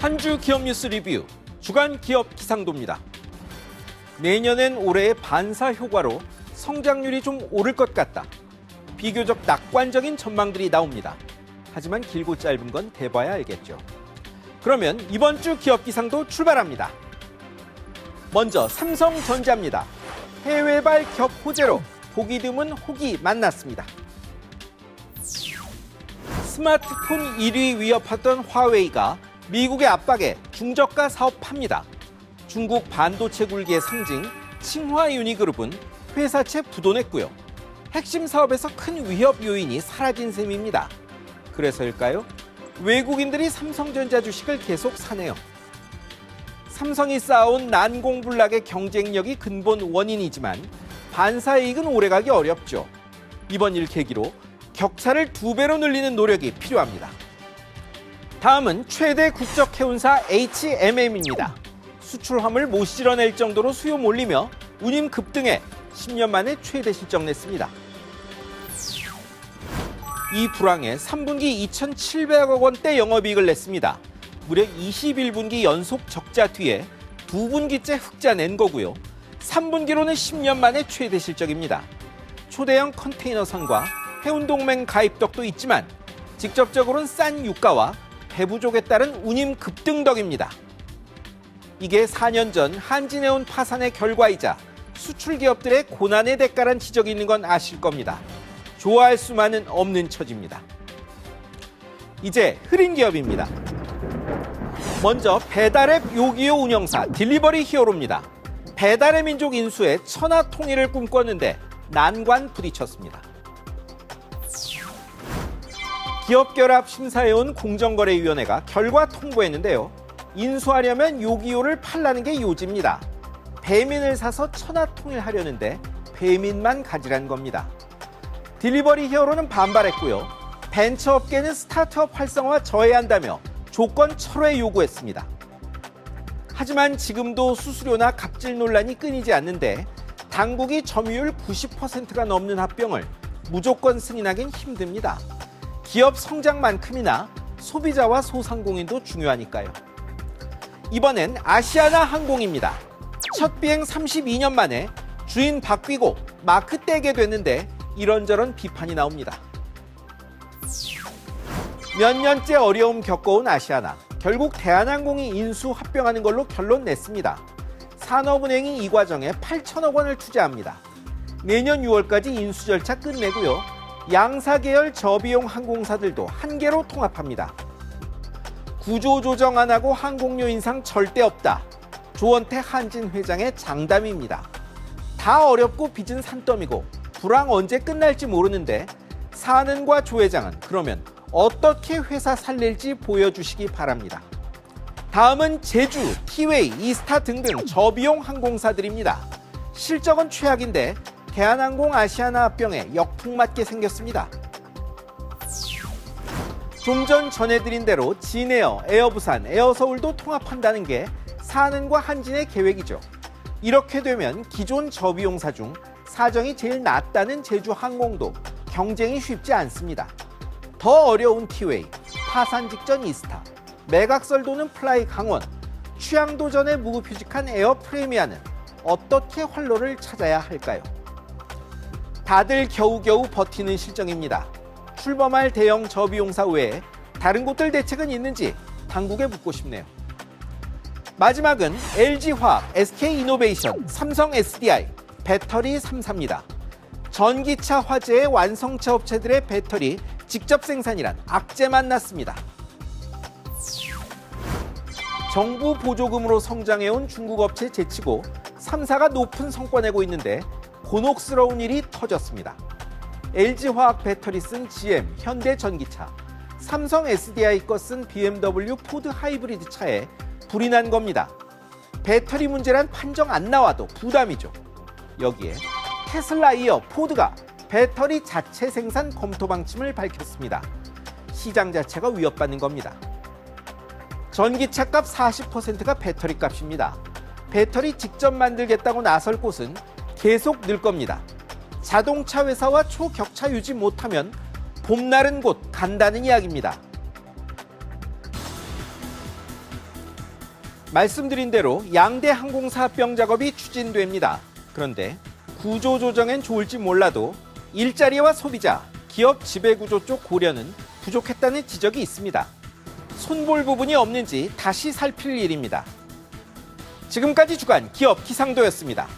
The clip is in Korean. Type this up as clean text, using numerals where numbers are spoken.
한 주 기업 뉴스 리뷰 주간 기업 기상도입니다. 내년엔 올해의 반사 효과로 성장률이 좀 오를 것 같다. 비교적 낙관적인 전망들이 나옵니다. 하지만 길고 짧은 건 대봐야 알겠죠. 그러면 이번 주 기업 기상도 출발합니다. 먼저 삼성전자입니다. 해외발 격 호재로 보기 드문 혹이 만났습니다. 스마트폰 1위 위협하던 화웨이가 미국의 압박에 중저가 사업합니다. 중국 반도체 굴기의 상징 칭화 유니그룹은 회사채 부도냈고요. 핵심 사업에서 큰 위협 요인이 사라진 셈입니다. 그래서일까요? 외국인들이 삼성전자 주식을 계속 사네요. 삼성이 쌓아온 난공불락의 경쟁력이 근본 원인이지만 반사이익은 오래가기 어렵죠. 이번 일 계기로 격차를 2배로 늘리는 노력이 필요합니다. 다음은 최대 국적 해운사 HMM입니다. 수출 화물 못 실어낼 정도로 수요 몰리며 운임 급등해 10년 만에 최대 실적 냈습니다. 이 불황에 3분기 2,700억 원대 영업이익을 냈습니다. 무려 21분기 연속 적자 뒤에 2분기째 흑자 낸 거고요. 3분기로는 10년 만에 최대 실적입니다. 초대형 컨테이너선과 해운동맹 가입덕도 있지만 직접적으로는 싼 유가와 배 부족에 따른 운임 급등 덕입니다. 이게 4년 전 한진해운 파산의 결과이자 수출 기업들의 고난의 대가란 지적이 있는 건 아실 겁니다. 좋아할 수만은 없는 처지입니다. 이제 흐린 기업입니다. 먼저 배달앱 요기요 운영사 딜리버리 히어로입니다. 배달의 민족 인수에 천하 통일을 꿈꿨는데 난관 부딪혔습니다. 기업결합심사해온 공정거래위원회가 결과 통보했는데요. 인수하려면 요기요를 팔라는 게 요지입니다. 배민을 사서 천하 통일하려는데 배민만 가지란 겁니다. 딜리버리 히어로는 반발했고요. 벤처업계는 스타트업 활성화 저해한다며 조건 철회 요구했습니다. 하지만 지금도 수수료나 갑질 논란이 끊이지 않는데 당국이 점유율 90%가 넘는 합병을 무조건 승인하긴 힘듭니다. 기업 성장만큼이나 소비자와 소상공인도 중요하니까요. 이번엔 아시아나 항공입니다. 첫 비행 32년 만에 주인 바뀌고 마크 떼게 됐는데 이런저런 비판이 나옵니다. 몇 년째 어려움 겪어온 아시아나. 결국 대한항공이 인수 합병하는 걸로 결론 냈습니다. 산업은행이 이 과정에 8천억 원을 투자합니다. 내년 6월까지 인수 절차 끝내고요. 양사 계열 저비용 항공사들도 한 개로 통합합니다. 구조 조정 안 하고 항공료 인상 절대 없다. 조원태 한진 회장의 장담입니다. 다 어렵고 빚은 산더미고 불황 언제 끝날지 모르는데 사는과 조 회장은 그러면 어떻게 회사 살릴지 보여주시기 바랍니다. 다음은 제주, 티웨이, 이스타 등등 저비용 항공사들입니다. 실적은 최악인데 대한항공 아시아나 합병에 역풍맞게 생겼습니다. 좀 전 전해드린 대로 진에어, 에어부산, 에어서울도 통합한다는 게 사는과 한진의 계획이죠. 이렇게 되면 기존 저비용사 중 사정이 제일 낫다는 제주항공도 경쟁이 쉽지 않습니다. 더 어려운 티웨이, 파산 직전 이스타, 매각설 도는 플라이 강원, 취향도 전에 무구표직한 에어 프레미아는 어떻게 활로를 찾아야 할까요? 다들 겨우겨우 버티는 실정입니다. 출범할 대형 저비용사 외에 다른 곳들 대책은 있는지 당국에 묻고 싶네요. 마지막은 LG화학, SK이노베이션, 삼성 SDI, 배터리 3사입니다. 전기차 화재의 완성차 업체들의 배터리 직접 생산이란 악재 만났습니다. 정부 보조금으로 성장해온 중국 업체 제치고 3사가 높은 성과 내고 있는데 곤혹스러운 일이 터졌습니다. LG화학 배터리 쓴 GM, 현대전기차, 삼성 SDI 거 쓴 BMW, 포드 하이브리드 차에 불이 난 겁니다. 배터리 문제란 판정 안 나와도 부담이죠. 여기에 테슬라 이어 포드가 배터리 자체 생산 검토 방침을 밝혔습니다. 시장 자체가 위협받는 겁니다. 전기차 값 40%가 배터리 값입니다. 배터리 직접 만들겠다고 나설 곳은 계속 늘 겁니다. 자동차 회사와 초격차 유지 못하면 봄날은 곧 간다는 이야기입니다. 말씀드린 대로 양대 항공사 합병 작업이 추진됩니다. 그런데 구조 조정엔 좋을지 몰라도 일자리와 소비자, 기업 지배구조 쪽 고려는 부족했다는 지적이 있습니다. 손볼 부분이 없는지 다시 살필 일입니다. 지금까지 주간 기업 기상도였습니다.